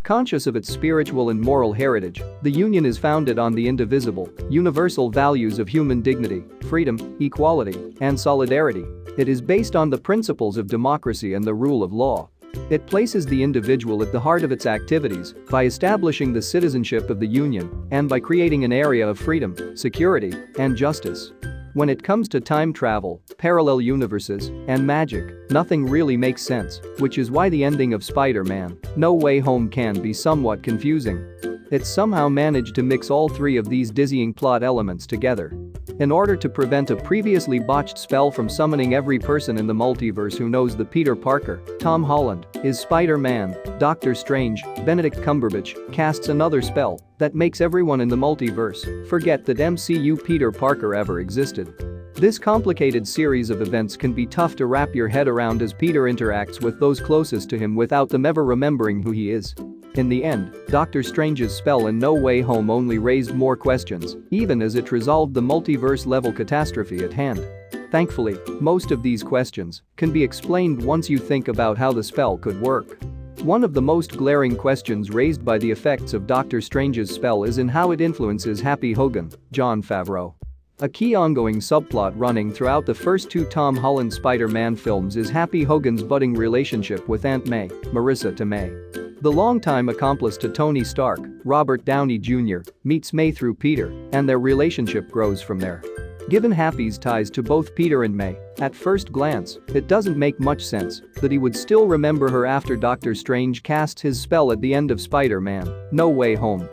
Conscious of its spiritual and moral heritage, the Union is founded on the indivisible, universal values of human dignity, freedom, equality, and solidarity. It is based on the principles of democracy and the rule of law. It places the individual at the heart of its activities by establishing the citizenship of the Union and by creating an area of freedom, security, and justice. When it comes to time travel, parallel universes, and magic, nothing really makes sense, which is why the ending of Spider-Man: No Way Home can be somewhat confusing. It somehow managed to mix all three of these dizzying plot elements together. In order to prevent a previously botched spell from summoning every person in the multiverse who knows that Peter Parker, Tom Holland, is Spider-Man, Doctor Strange, Benedict Cumberbatch, casts another spell that makes everyone in the multiverse forget that MCU Peter Parker ever existed. This complicated series of events can be tough to wrap your head around as Peter interacts with those closest to him without them ever remembering who he is. In the end, Doctor Strange's spell in No Way Home only raised more questions, even as it resolved the multiverse-level catastrophe at hand. Thankfully, most of these questions can be explained once you think about how the spell could work. One of the most glaring questions raised by the effects of Doctor Strange's spell is in how it influences Happy Hogan, Jon Favreau. A key ongoing subplot running throughout the first two Tom Holland Spider-Man films is Happy Hogan's budding relationship with Aunt May, Marissa Tomei. The longtime accomplice to Tony Stark, Robert Downey Jr., meets May through Peter, and their relationship grows from there. Given Happy's ties to both Peter and May, at first glance, it doesn't make much sense that he would still remember her after Doctor Strange casts his spell at the end of Spider-Man: No Way Home.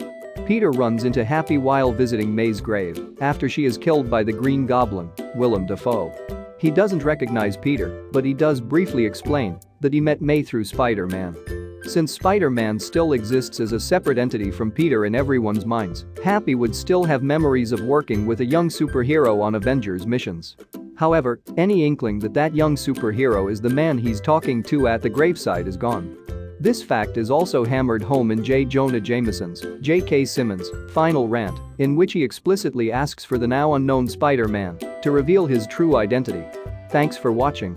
Peter runs into Happy while visiting May's grave after she is killed by the Green Goblin, Willem Dafoe. He doesn't recognize Peter, but he does briefly explain that he met May through Spider-Man. Since Spider-Man still exists as a separate entity from Peter in everyone's minds, Happy would still have memories of working with a young superhero on Avengers missions. However, any inkling that that young superhero is the man he's talking to at the graveside is gone. This fact is also hammered home in J. Jonah Jameson's J.K. Simmons' final rant, in which he explicitly asks for the now unknown Spider-Man to reveal his true identity. Thanks for watching.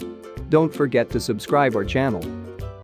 Don't forget to subscribe our channel.